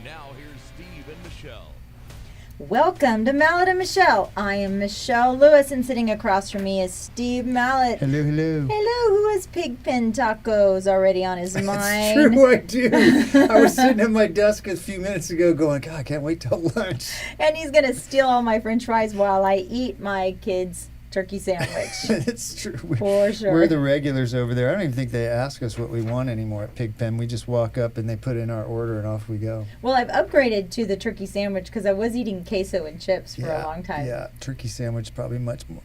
And now here's Steve and Michelle. Welcome to Mallett and Michelle. I am Michelle Lewis, and sitting across from me is Steve Mallett. Hello, hello. Hello, who has pigpen tacos already on his mind? That's true, I do. I was sitting at my desk a few minutes ago going, God, I can't wait till lunch. And he's going to steal all my french fries while I eat my kids' turkey sandwich. It's true. For sure. We're the regulars over there. I don't even think they ask us what we want anymore at Pigpen. We just walk up and they put in our order and off we go. Well, I've upgraded to the turkey sandwich because I was eating queso and chips for a long time. Yeah, turkey sandwich is probably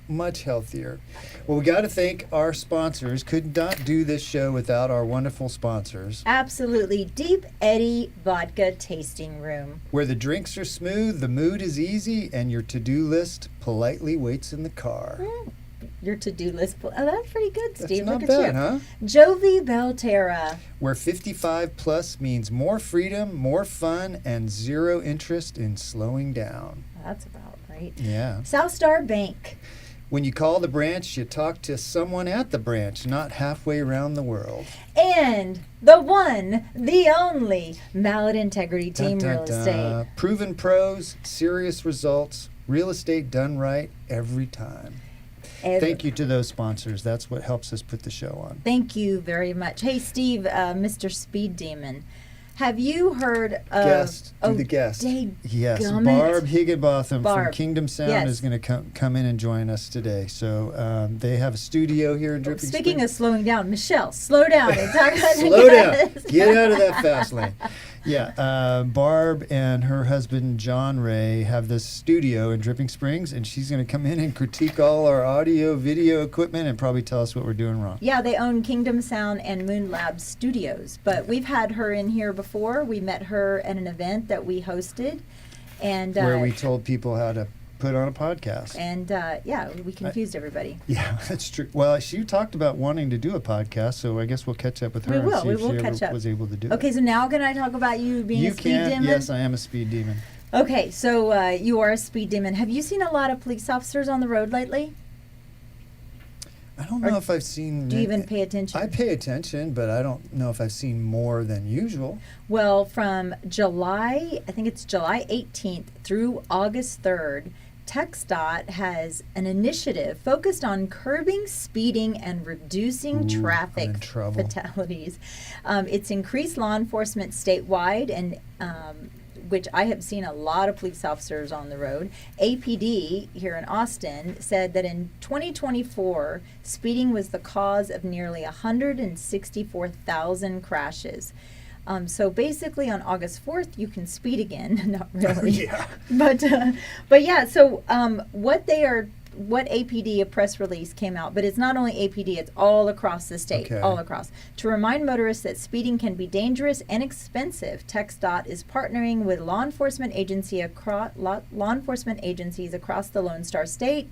much healthier. Well, we got to thank our sponsors. Could not do this show without our wonderful sponsors. Absolutely. Deep Eddy Vodka Tasting Room. Where the drinks are smooth, the mood is easy, and your to-do list politely waits in the car. Your to-do list. Oh, that's pretty good, Steve. That's not Look bad, at you. huh? Jovi Belterra. Where 55 plus means more freedom, more fun, and zero interest in slowing down. That's about right. Yeah. South Star Bank. When you call the branch, you talk to someone at the branch, not halfway around the world. And the one, the only, Mallett Integrity Team Dun, dun, Real dun. Estate. Proven pros, serious results, real estate done right every time. Thank you to those sponsors. That's what helps us put the show on. Thank you very much. Hey, Steve, Mr. Speed Demon, have you heard of... Guest. The guest. Yes, Barb Higginbotham from Kingdom Sound is going to come in and join us today. So they have a studio here in Dripping Speaking Springs. of slowing down, Michelle, slow down and talk about Slow down. Get out of that fast lane. Yeah, Barb and her husband John Ray have this studio in Dripping Springs, and she's going to come in and critique all our audio, video equipment, and probably tell us what we're doing wrong. Yeah, they own Kingdom Sound and Moon Labs Studios, but we've had her in here before. We met her at an event that we hosted, and where we told people how to put on a podcast. And yeah, we confused everybody. Yeah, that's true. Well, she talked about wanting to do a podcast, so I guess we'll catch up with her and see if she ever was able to do it. Okay, so now can I talk about you being a speed demon? Yes, I am a speed demon. Okay, so you are a speed demon. Have you seen a lot of police officers on the road lately? I don't know if I've seen... Do you even pay attention? I pay attention, but I don't know if I've seen more than usual. Well, from July, I think it's July 18th through August 3rd, TxDOT has an initiative focused on curbing speeding and reducing traffic fatalities. It's increased law enforcement statewide, and which I have seen a lot of police officers on the road. APD here in Austin said that in 2024, speeding was the cause of nearly 164,000 crashes. So basically on August 4th, you can speed again. Not really. Yeah. But yeah, so what APD, a press release came out, but it's not only APD, it's all across the state, all across. To remind motorists that speeding can be dangerous and expensive, TxDOT is partnering with law enforcement agencies across the Lone Star State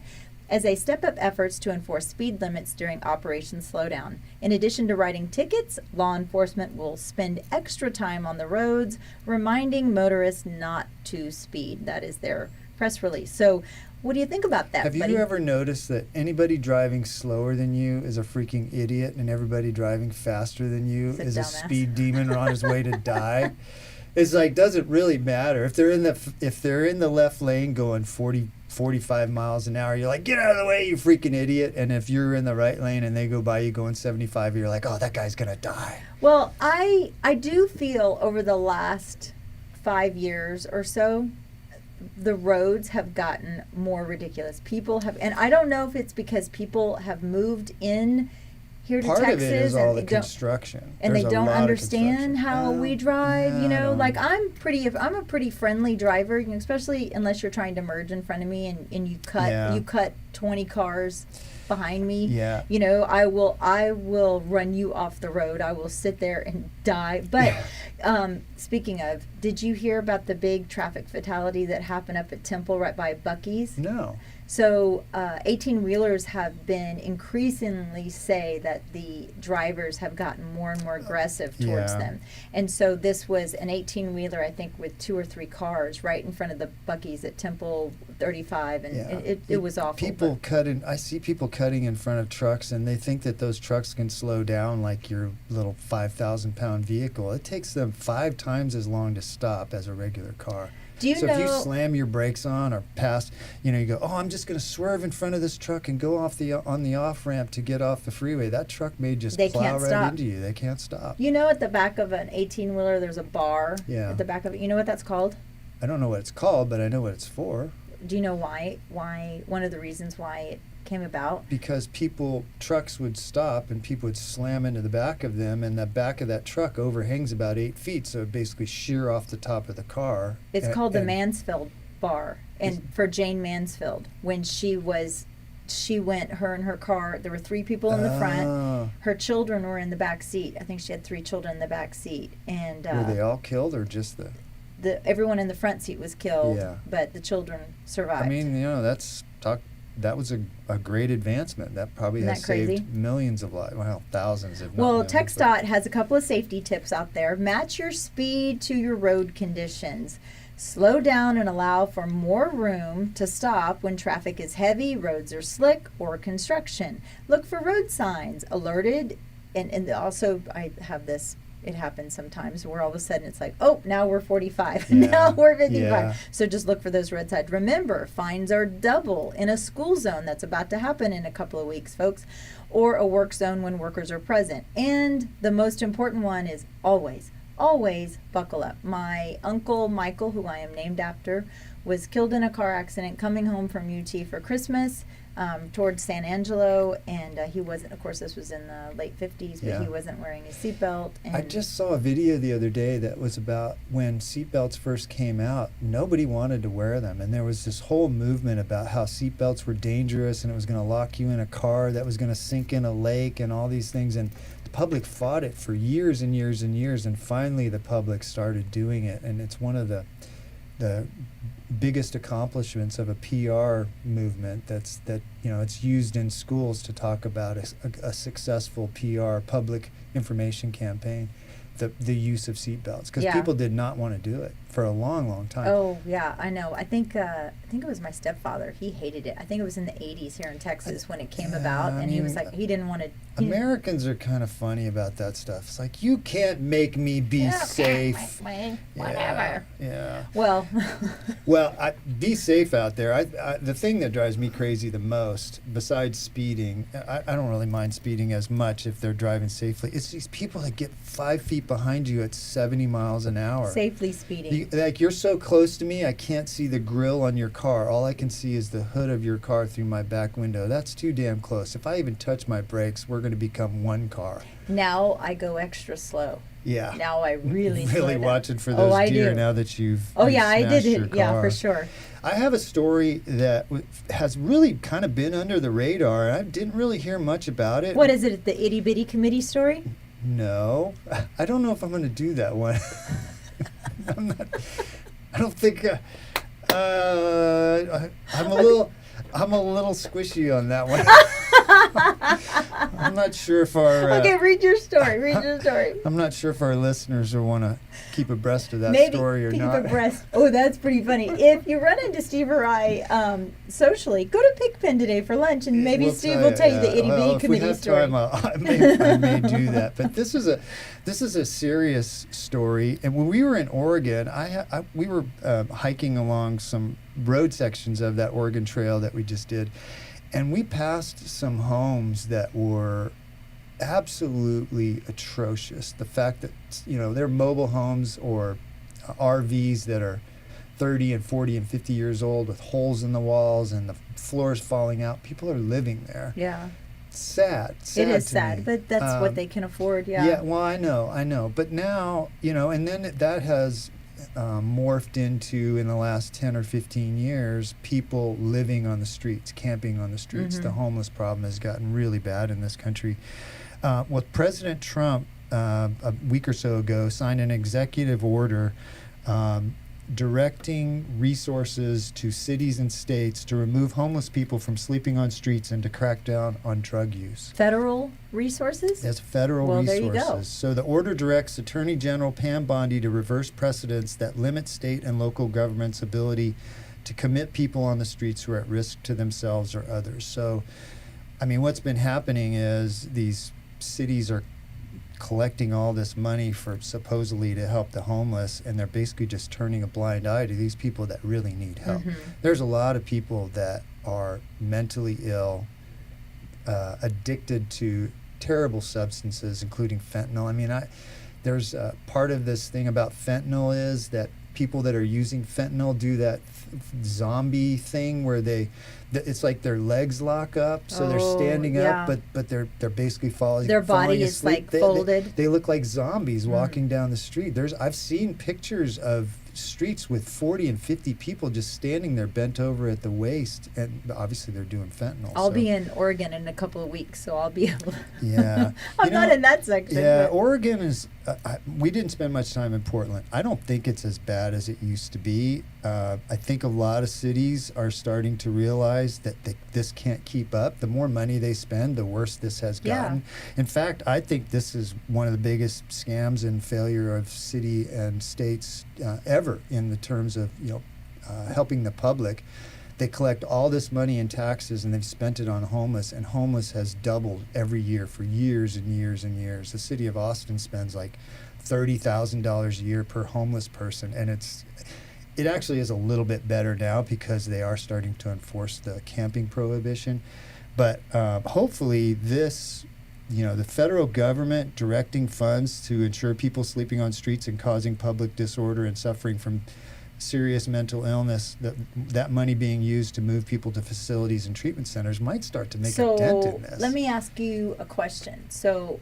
as they step up efforts to enforce speed limits during Operation Slowdown. In addition to writing tickets, law enforcement will spend extra time on the roads, reminding motorists not to speed. That is their press release. So what do you think about that, buddy? Have you ever noticed that anybody driving slower than you is a freaking idiot, and everybody driving faster than you is a speed demon or on his way to die? It's like, doesn't really matter. If they're in the left lane going 45 miles an hour, you're like, get out of the way, you freaking idiot. And if you're in the right lane and they go by you going 75, you're like, oh, that guy's going to die. Well, I do feel over the last 5 years or so, the roads have gotten more ridiculous. People have, and I don't know if it's because people have moved in here to Texas. Part of it is all the construction. And they don't understand how we drive, you know. Like I'm a pretty friendly driver, you know, especially unless you're trying to merge in front of me and you cut 20 cars behind me. Yeah. You know, I will run you off the road. I will sit there and die. But speaking of, did you hear about the big traffic fatality that happened up at Temple right by Buc-ee's? No. So 18-wheelers have been increasingly say that the drivers have gotten more and more aggressive towards them. And so this was an 18-wheeler, I think, with 2 or 3 cars right in front of the Buc-ee's at Temple 35, and it was awful. I see people cutting in front of trucks, and they think that those trucks can slow down like your little 5,000-pound pound vehicle, it takes them 5 times as long to stop as a regular car. Do you so know? if you slam your brakes on or pass, you go, oh, I'm just going to swerve in front of this truck and go on the off ramp to get off the freeway. That truck may just plow right into you. They can't stop. You know, at the back of an 18-wheeler, there's a bar. Yeah. At the back of it. You know what that's called? I don't know what it's called, but I know what it's for. Do you know why? One of the reasons why it came about? Because trucks would stop and people would slam into the back of them, and the back of that truck overhangs about 8 feet, so it basically shear off the top of the car. It's called the Mansfield Bar, and for Jane Mansfield, when she went, her and her car, there were 3 people in the front. Her children were in the back seat. I think she had 3 children in the back seat. And were they all killed or just everyone in the front seat was killed, yeah. But the children survived. I mean, that was a great advancement. That probably Isn't has that crazy? saved millions of lives. Well, thousands if not Well, millions. TxDOT has a couple of safety tips out there. Match your speed to your road conditions. Slow down and allow for more room to stop when traffic is heavy, roads are slick, or construction. Look for road signs, alerted, and also I have this. It happens sometimes where all of a sudden it's like, oh, now we're 45. Yeah. Now we're 55. Yeah. So just look for those red signs. Remember, fines are double in a school zone. That's about to happen in a couple of weeks, folks. Or a work zone when workers are present. And the most important one is always buckle up. My uncle Michael, who I am named after, was killed in a car accident coming home from UT for Christmas. Towards San Angelo, and he wasn't, of course this was in the late 50s, but Yeah. he wasn't wearing his seatbelt. I just saw a video the other day that was about when seatbelts first came out, nobody wanted to wear them, and there was this whole movement about how seatbelts were dangerous and it was going to lock you in a car that was going to sink in a lake and all these things, and the public fought it for years and years and years, and finally the public started doing it, and it's one of the biggest accomplishments of a PR movement it's used in schools to talk about a successful PR public information campaign, the use of seatbelts, because people did not want to do it for a long, long time. Oh yeah, I know. I think it was my stepfather. He hated it. I think it was in the 80s here in Texas when it came about, and he was like, he didn't want to. Americans are kind of funny about that stuff. It's like, you can't make me be safe. Whatever. Yeah. Well. Well, be safe out there. The thing that drives me crazy the most, besides speeding, I don't really mind speeding as much if they're driving safely. It's these people that get 5 feet behind you at 70 miles an hour. Safely speeding. You're so close to me, I can't see the grill on your car. All I can see is the hood of your car through my back window. That's too damn close. If I even touch my brakes, we're going to become one car. Now I go extra slow. Yeah. Now I really watching for those deer now that you've I did your it. car. Yeah, for sure. I have a story that has really kind of been under the radar. I didn't really hear much about it. What is it? The itty bitty committee story? No, I don't know if I'm going to do that one. I don't think. I'm a little squishy on that one. I'm not sure if our okay, read your story. I'm not sure if our listeners will want to keep abreast of that Maybe story or not. Keep abreast. Oh, that's pretty funny. If you run into Steve or I socially, go to Pigpen today for lunch, and maybe Steve will tell you the itty bitty committee story. Time, I may do that. But this is a serious story. And when we were in Oregon, we were hiking along some road sections of that Oregon Trail that we just did. And we passed some homes that were absolutely atrocious. The fact that, they're mobile homes or RVs that are 30 and 40 and 50 years old with holes in the walls and the floors falling out. People are living there. Yeah. Sad it is to sad, me. But that's what they can afford, yeah. Yeah, well, I know. But now, and then that has morphed into, in the last 10 or 15 years, people living on the streets, camping on the streets. Mm-hmm. The homeless problem has gotten really bad in this country. President Trump, a week or so ago, signed an executive order directing resources to cities and states to remove homeless people from sleeping on streets and to crack down on drug use. Federal resources? That's federal resources. There you go. So the order directs Attorney General Pam Bondi to reverse precedents that limit state and local governments' ability to commit people on the streets who are at risk to themselves or others. So, what's been happening is these cities are collecting all this money for supposedly to help the homeless, and they're basically just turning a blind eye to these people that really need help. There's a lot of people that are mentally ill, addicted to terrible substances, including fentanyl. I mean, there's part of this thing about fentanyl is that people that are using fentanyl do that zombie thing where it's like their legs lock up, so they're standing up, but they're basically falling. Their body is asleep. like folded. They look like zombies walking down the street. I've seen pictures of streets with 40 and 50 people just standing there bent over at the waist, and obviously they're doing fentanyl. I'll be in Oregon in a couple of weeks, so I'll be able to. Yeah. I'm not in that section. Yeah, but. Oregon is, we didn't spend much time in Portland. I don't think it's as bad as it used to be. I think a lot of cities are starting to realize that this can't keep up. The more money they spend, the worse this has gotten. In fact, I think this is one of the biggest scams and failure of city and states ever in the terms of helping the public. They collect all this money in taxes and they've spent it on homeless, and homeless has doubled every year for years and years and years. The city of Austin spends like $30,000 a year per homeless person, and it actually is a little bit better now because they are starting to enforce the camping prohibition. But hopefully this, the federal government directing funds to ensure people sleeping on streets and causing public disorder and suffering from serious mental illness, that money being used to move people to facilities and treatment centers might start to make a dent in this. Let me ask you a question. So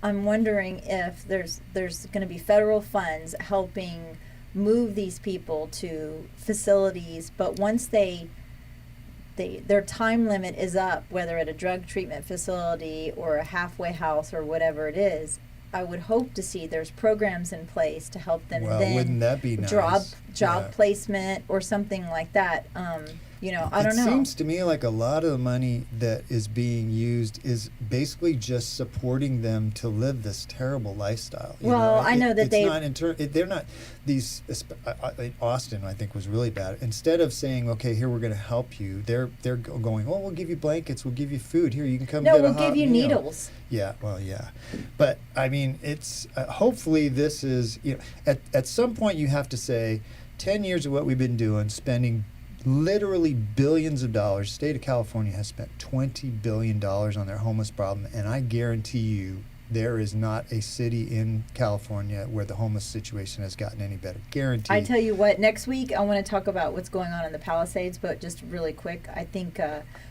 I'm wondering if there's going to be federal funds helping move these people to facilities, but once their time limit is up, whether at a drug treatment facility or a halfway house or whatever it is, I would hope to see there's programs in place to help them wouldn't that be nice? Job placement or something like that. I don't know. It seems to me like a lot of the money that is being used is basically just supporting them to live this terrible lifestyle. I know that they're not these. Austin, I think, was really bad. Instead of saying, "Okay, here we're going to help you," they're going, "Oh, we'll give you blankets, we'll give you food. Here, you can come get a hot meal." No, we'll give you needles. Yeah, well, yeah, but I mean, it's hopefully this is at some point you have to say, 10 years of what we've been doing, spending literally billions of dollars. The state of California has spent $20 billion on their homeless problem, and I guarantee you there is not a city in California where the homeless situation has gotten any better. Guaranteed. I tell you what, next week I want to talk about what's going on in the Palisades, but just really quick, I think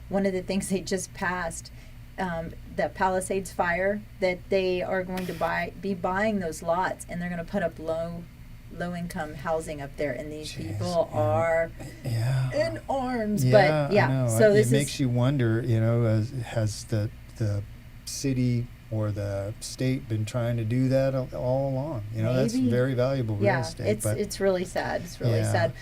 one of the things they just passed, the Palisades fire, that they are going to be buying those lots, and they're going to put up low-income housing up there, and these people are in arms. Yeah, but yeah, I know. so it makes you wonder. Has the city or the state been trying to do that all along? That's very valuable real estate. It's really sad. It's really sad.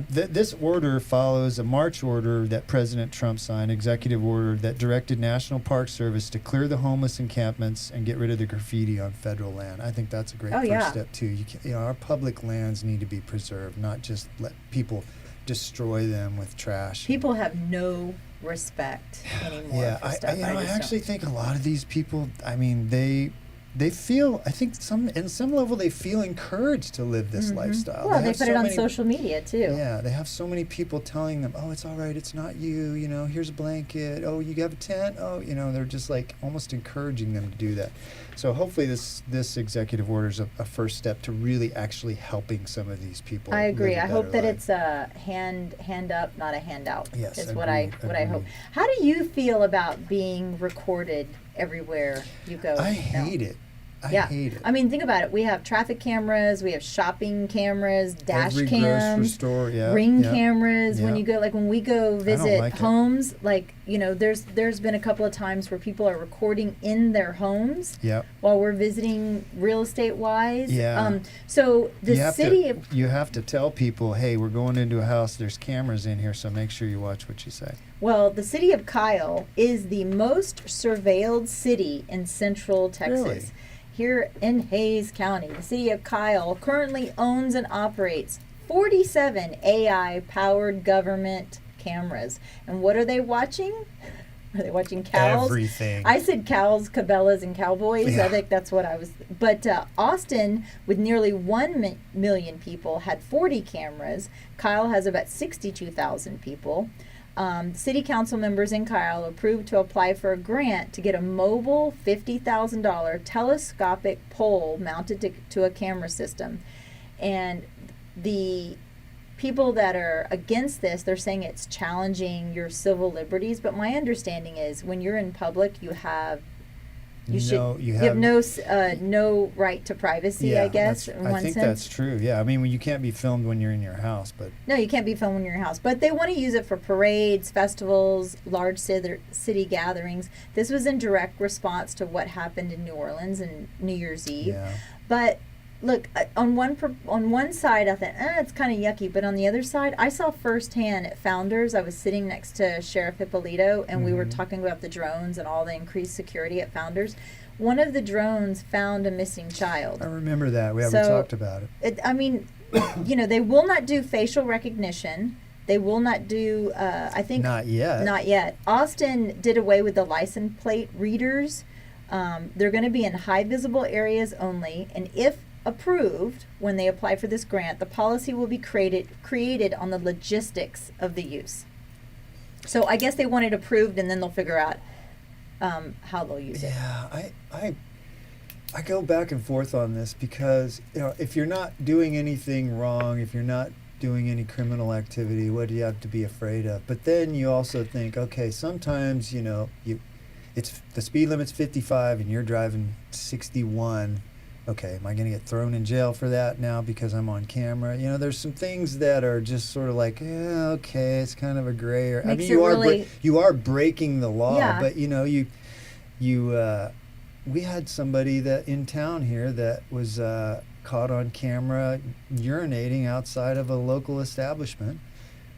This order follows a March order that President Trump signed, executive order that directed National Park Service to clear the homeless encampments and get rid of the graffiti on federal land. I think that's a great first step too. Our public lands need to be preserved, not just let people destroy them with trash. People have no respect anymore for stuff. I actually think a lot of these people, I mean, they feel, I think in some level they feel encouraged to live this lifestyle. Well, they put it on social media too. Yeah, they have so many people telling them, "Oh, it's all right, it's not you, here's a blanket, oh, you have a tent, oh," they're just like almost encouraging them to do that. So hopefully this executive order is a first step to really actually helping some of these people. I agree. I hope that life. It's a hand up, not a handout. Yes, is what I hope. How do you feel about being recorded everywhere you go? I hate it. I hate it. I mean, think about it. We have traffic cameras, we have shopping cameras, dash Every cams, grocery store, ring cameras. When you go, when we go visit homes, there's been a couple of times where people are recording in their homes while we're visiting real estate wise. Yeah. So you have to tell people, hey, we're going into a house, there's cameras in here, so make sure you watch what you say. Well, the city of Kyle is the most surveilled city in central Texas. Really? Here in Hays County, the city of Kyle currently owns and operates 47 AI-powered government cameras. And what are they watching? Are they watching cows? Everything. I said cows, Cabela's, and cowboys. Yeah. I think that's what I was. But Austin, with nearly 1 million people, had 40 cameras. Kyle has about 62,000 people. City council members in Kyle approved to apply for a grant to get a mobile $50,000 telescopic pole mounted to a camera system. And the people that are against this, they're saying it's challenging your civil liberties. But my understanding is when you're in public, you have no right to privacy, I guess, in one sense. I think that's true. Yeah, I mean, you can't be filmed when you're in your house, but... No, you can't be filmed when you're in your house. But they want to use it for parades, festivals, large city gatherings. This was in direct response to what happened in New Orleans and New Year's Eve. Yeah. But... Look, on one side, I thought, it's kind of yucky. But on the other side, I saw firsthand at Founders. I was sitting next to Sheriff Hippolito, and we were talking about the drones and all the increased security at Founders. One of the drones found a missing child. I remember that. We talked about it. I mean, they will not do facial recognition. They will not do, I think... Not yet. Not yet. Austin did away with the license plate readers. They're going to be in high visible areas only, and if approved, when they apply for this grant, the policy will be created on the logistics of the use. So I guess they want it approved, and then they'll figure out how they'll use it. Yeah, I go back and forth on this because if you're not doing anything wrong, if you're not doing any criminal activity, what do you have to be afraid of? But then you also think, okay, sometimes it's the speed limit's 55 and you're driving 61. Okay, am I going to get thrown in jail for that now because I'm on camera? There's some things that are just sort of like, okay, it's kind of a gray area. I mean, you are breaking the law, Yeah. but we had somebody that in town here that was caught on camera urinating outside of a local establishment.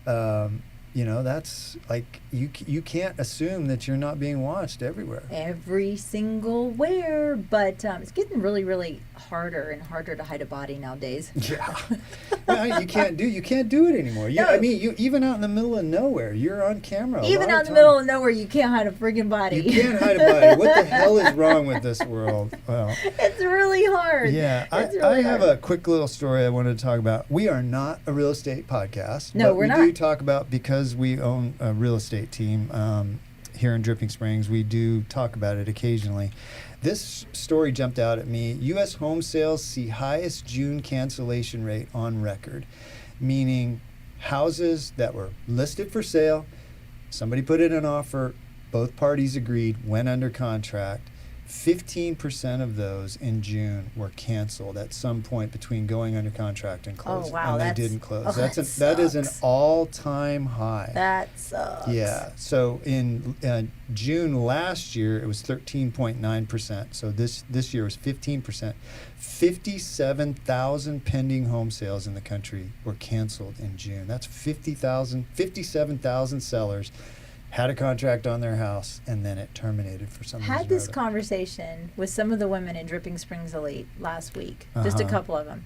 That's like you can't assume that you're not being watched everywhere. Every single where, but it's getting really, really harder and harder to hide a body nowadays. Yeah, you can't do it anymore. No. I mean, you even out in the middle of nowhere, you're on camera. Even out in the middle of nowhere, you can't hide a friggin' body. You can't hide a body. What the hell is wrong with this world? Well, it's really hard. Yeah, I have a quick little story I wanted to talk about. We are not a real estate podcast. No, but we're not. We do talk about, because we own a real estate team here in Dripping Springs, we do talk about it occasionally. This story jumped out at me. U.S. home sales see highest June cancellation rate on record, meaning houses that were listed for sale, somebody put in an offer, both parties agreed, went under contract. 15% of those in June were canceled at some point between going under contract and closing. Oh, wow. And they didn't close. That is an sucks. all-time high. That sucks. Yeah. So in June last year, it was 13.9%. So this year was 15%. 57,000 pending home sales in the country were canceled in June. That's 57,000 sellers had a contract on their house, and then it terminated for some reason. Had this conversation with some of the women in Dripping Springs Elite last week, just a couple of them.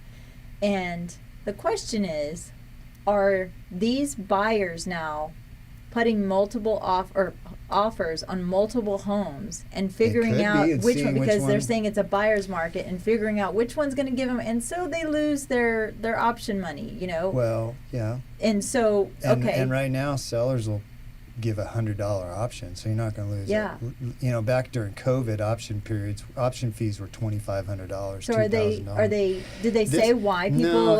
And the question is, are these buyers now putting multiple offers on multiple homes and figuring out which one, because they're saying it's a buyer's market, and figuring out which one's going to give them, and so they lose their option money, Well, yeah. And so, And right now, sellers will give $100 option, so you're not going to lose it. Back during COVID, option fees were $2,500. So did they say why people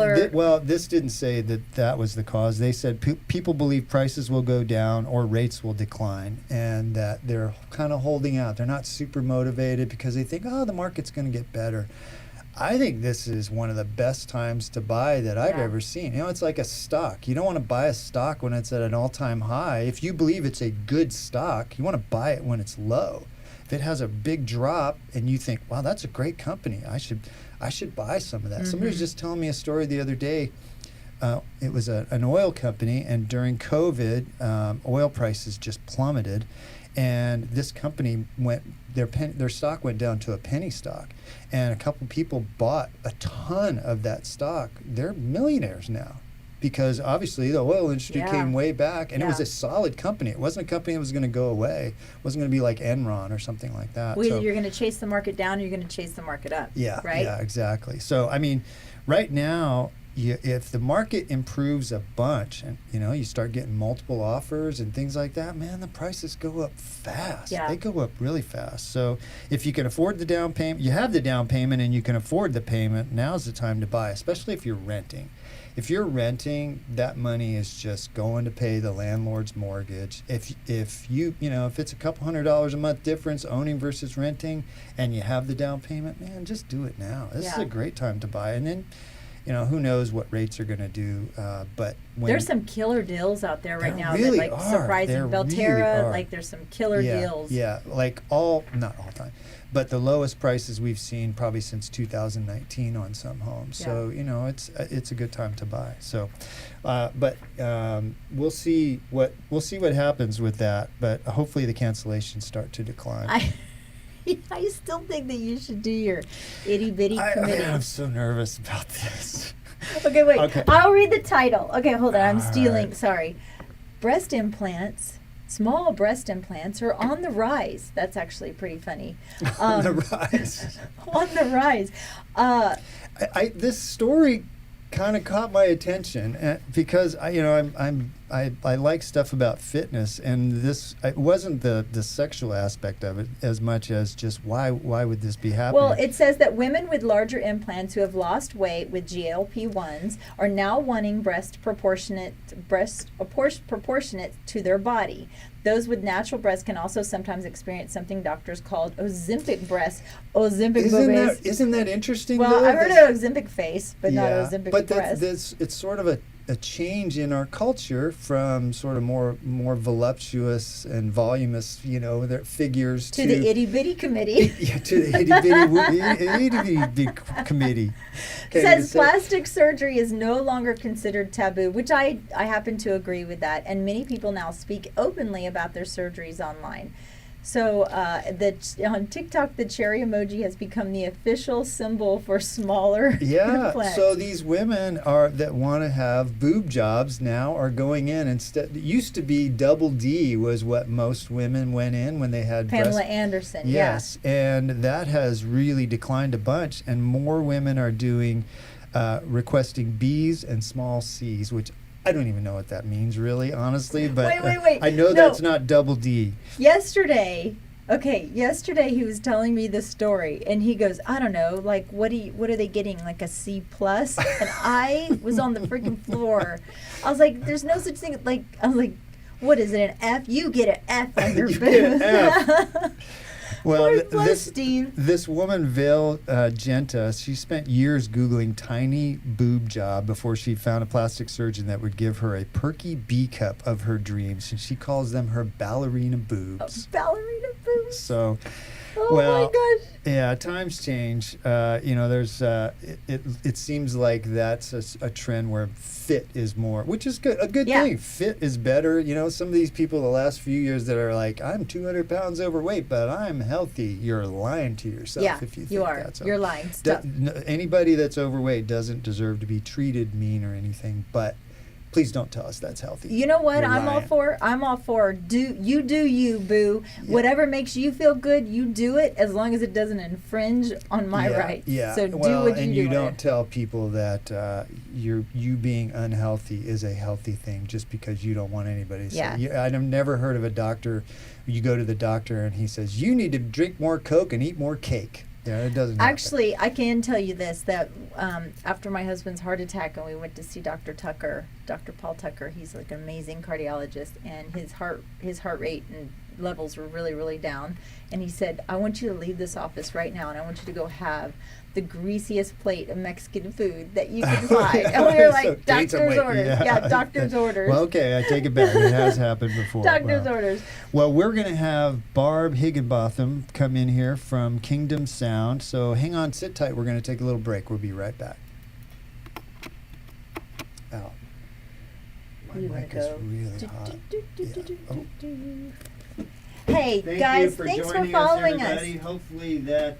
this didn't say that was the cause. They said people believe prices will go down or rates will decline, and that they're kind of holding out. They're not super motivated because they think, the market's going to get better. I think this is one of the best times to buy that I've ever seen. It's like a stock. You don't want to buy a stock when it's at an all-time high. If you believe it's a good stock, you want to buy it when it's low. If it has a big drop and you think, wow, that's a great company, I should buy some of that. Somebody was just telling me a story the other day. It was an oil company, and during COVID, oil prices just plummeted. And this company their stock went down to a penny stock, and a couple people bought a ton of that stock. They're millionaires now. because obviously the oil industry Yeah. came way back, and it was Yeah. a solid company. It wasn't a company that was going to go away. It wasn't going to be like Enron or something like that. Well, So, you're going to chase the market down, or you're going to chase the market up. yeah, Right? yeah, exactly. So, I mean, right now, if the market improves a bunch and, you start getting multiple offers and things like that, man, the prices go up fast. Yeah. They go up really fast. So if you can afford the down payment, you have the down payment and you can afford the payment, now's the time to buy, especially if you're renting. If you're renting, that money is just going to pay the landlord's mortgage. If it's a couple $100 a month difference owning versus renting, and you have the down payment, man, just do it now. This is Yeah. a great time to buy. And then, who knows what rates are going to do. But There's some killer deals out there right There now. really that, like are. surprising There Belterra. really are. Like there's some killer deals. Yeah, like not all time, but the lowest prices we've seen probably since 2019 on some homes. Yeah. So it's a good time to buy. So, but we'll see what happens with that. But hopefully the cancellations start to decline. I still think that you should do your itty bitty committee. I'm so nervous about this. Okay, wait. Okay. I'll read the title. Okay, hold on. I'm All stealing. right. Sorry. Breast implants. Small breast implants are on the rise. That's actually pretty funny. On the rise. On the rise. This story kind of caught my attention because I like stuff about fitness, and it wasn't the sexual aspect of it as much as just why would this be happening? Well, it says that women with larger implants who have lost weight with GLP-1s are now wanting breast proportionate to their body. Those with natural breasts can also sometimes experience something doctors called Ozempic breasts. Isn't that interesting? Well, though? I've heard of Ozempic face, but not Yeah, Ozempic but breast. it's sort of a change in our culture from sort of more voluptuous and voluminous, their figures to the itty bitty committee. Yeah, to the itty bitty committee. It says plastic surgery is no longer considered taboo, which I happen to agree with that. And many people now speak openly about their surgeries online. So on TikTok, the cherry emoji has become the official symbol for smaller implants. So these women that want to have boob jobs now are going in instead. It used to be double D was what most women went in when they had Pamela Anderson. Yes, and that has really declined a bunch, and more women are doing requesting Bs and small Cs, which I don't even know what that means, really, honestly. But wait. I know that's not double D. Yesterday he was telling me this story, and he goes, I don't know, like what are they getting, like a C plus? And I was on the freaking floor. I was like, there's no such thing. What is it, an F? You get an F on your You boob. get an F. Well, Steve. This woman, Vale Genta, she spent years Googling tiny boob job before she found a plastic surgeon that would give her a perky B cup of her dreams, and she calls them her ballerina boobs. Ballerina boobs. So, Oh my gosh. Yeah, times change. There's it seems like that's a trend where fit is more, which is good. A good thing. Fit is better. Some of these people the last few years that are like, I'm 200 pounds overweight, but I'm healthy. You're lying to yourself if you think you are. that. So You're lying. Stop. Anybody that's overweight doesn't deserve to be treated mean or anything, but please don't tell us that's healthy. You know what? You're I'm all for. Do you, boo. Yeah. Whatever makes you feel good, you do it, as long as it doesn't infringe on my rights. Yeah. So do what you do. And you don't tell people that you being unhealthy is a healthy thing just because you don't want anybody to say. I've never heard of a doctor. You go to the doctor and he says you need to drink more Coke and eat more cake. Yeah, it doesn't happen. Actually, I can tell you this, that after my husband's heart attack and we went to see Dr. Paul Tucker, he's like an amazing cardiologist, and his heart rate and levels were really, really down. And he said, I want you to leave this office right now, and I want you to go have the greasiest plate of Mexican food that you can find. And we were like, So doctor's orders. Yeah, doctor's orders. Well, okay, I take it back. It has happened before. Doctor's orders. Well, we're going to have Barb Higginbotham come in here from Kingdom Sound. So hang on, sit tight. We're going to take a little break. We'll be right back. Ow. My mic is really hot. Hey, guys, thanks for following us. Hopefully that